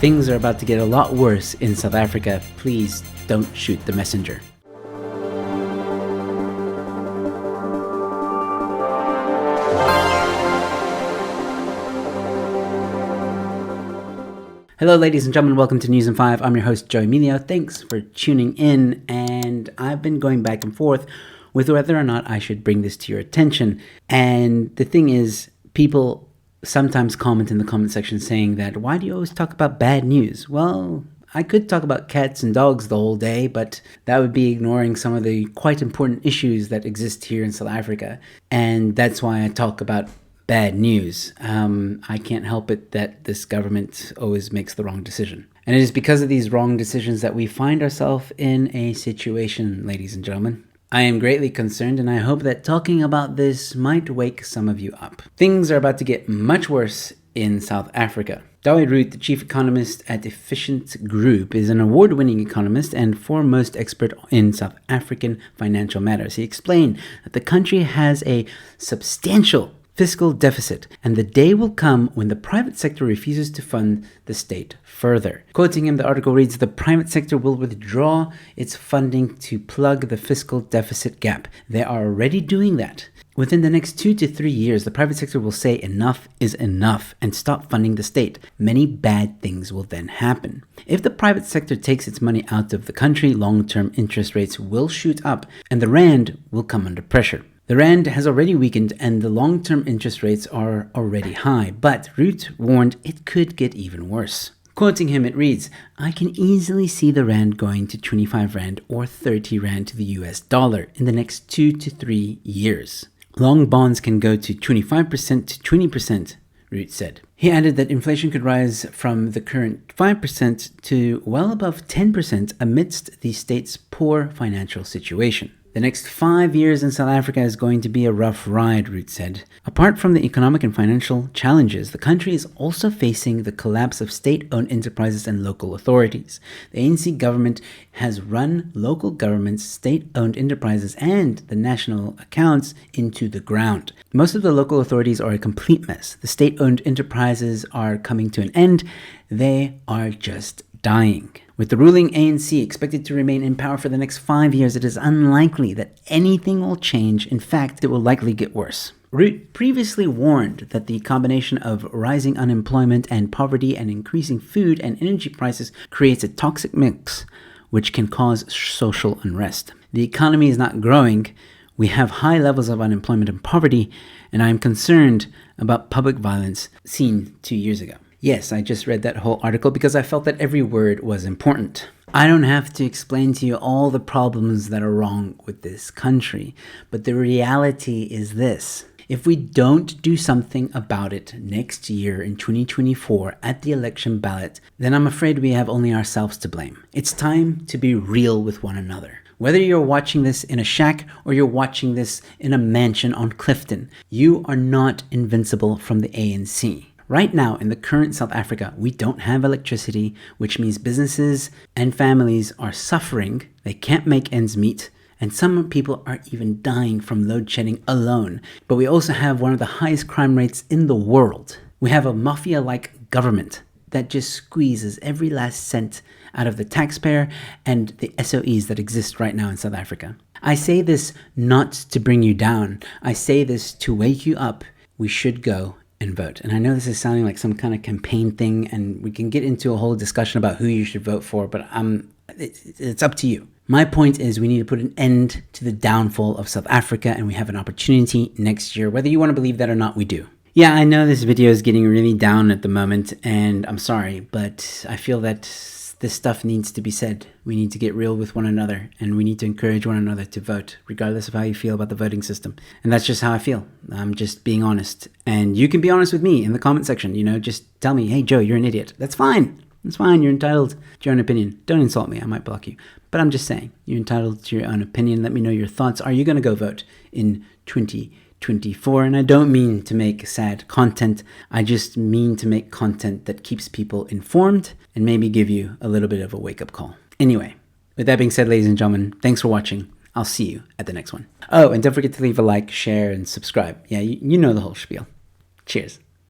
Things are about to get a lot worse in South Africa. Please don't shoot the messenger. Hello ladies and gentlemen, welcome to News in 5. I'm your host Joe Emilio. Thanks for tuning in, and I've been going back and forth with whether or not I should bring this to your attention. And the thing is, people sometimes comment in the comment section saying that, why do you always talk about bad news? Well, I could talk about cats and dogs the whole day, but that would be ignoring some of the quite important issues that exist here in South Africa. And that's why I talk about bad news. I can't help it that this government always makes the wrong decision. And it is because of these wrong decisions that we find ourselves in a situation, ladies and gentlemen. I am greatly concerned, and I hope that talking about this might wake some of you up. Things are about to get much worse in South Africa. Dawie Roodt, the chief economist at Efficient Group, is an award-winning economist and foremost expert in South African financial matters. He explained that the country has a substantial fiscal deficit, and the day will come when the private sector refuses to fund the state further. Quoting him, the article reads, "The private sector will withdraw its funding to plug the fiscal deficit gap. They are already doing that. Within the next 2 to 3 years, the private sector will say enough is enough and stop funding the state. Many bad things will then happen. If the private sector takes its money out of the country, long-term interest rates will shoot up and the rand will come under pressure. The rand has already weakened and the long-term interest rates are already high, but Roodt warned it could get even worse." Quoting him, it reads, "I can easily see the rand going to 25 rand or 30 rand to the US dollar in the next 2 to 3 years. Long bonds can go to 25% to 20%, Roodt said. He added that inflation could rise from the current 5% to well above 10% amidst the state's poor financial situation. The next 5 years in South Africa is going to be a rough ride, Roodt said. Apart from the economic and financial challenges, the country is also facing the collapse of state-owned enterprises and local authorities. The ANC government has run local governments, state-owned enterprises, and the national accounts into the ground. Most of the local authorities are a complete mess. The state-owned enterprises are coming to an end. They are just dying. With the ruling ANC expected to remain in power for the next 5 years, it is unlikely that anything will change. In fact, it will likely get worse. Roodt previously warned that the combination of rising unemployment and poverty and increasing food and energy prices creates a toxic mix, which can cause social unrest. The economy is not growing. We have high levels of unemployment and poverty, and I am concerned about public violence seen 2 years ago. Yes, I just read that whole article because I felt that every word was important. I don't have to explain to you all the problems that are wrong with this country, but the reality is this. If we don't do something about it next year in 2024 at the election ballot, then I'm afraid we have only ourselves to blame. It's time to be real with one another. Whether you're watching this in a shack or you're watching this in a mansion on Clifton, you are not invincible from the ANC. Right now, in the current South Africa, we don't have electricity, which means businesses and families are suffering. They can't make ends meet, and some people are even dying from load shedding alone. But we also have one of the highest crime rates in the world. We have a mafia-like government that just squeezes every last cent out of the taxpayer and the SOEs that exist right now in South Africa. I say this not to bring you down. I say this to wake you up. We should go and vote. And I know this is sounding like some kind of campaign thing, and we can get into a whole discussion about who you should vote for, but it's up to you. My point is we need to put an end to the downfall of South Africa, and we have an opportunity next year. Whether you want to believe that or not, we do. Yeah, I know this video is getting really down at the moment, and I'm sorry, but I feel that this stuff needs to be said. We need to get real with one another, and we need to encourage one another to vote, regardless of how you feel about the voting system. And that's just how I feel. I'm just being honest. And you can be honest with me in the comment section. Just tell me, hey, Joe, you're an idiot. That's fine. It's fine. You're entitled to your own opinion. Don't insult me. I might block you. But I'm just saying, you're entitled to your own opinion. Let me know your thoughts. Are you going to go vote in 2024? And I don't mean to make sad content. I just mean to make content that keeps people informed and maybe give you a little bit of a wake-up call. Anyway, with that being said, ladies and gentlemen, thanks for watching. I'll see you at the next one. Oh, and don't forget to leave a like, share, and subscribe. Yeah, you know the whole spiel. Cheers.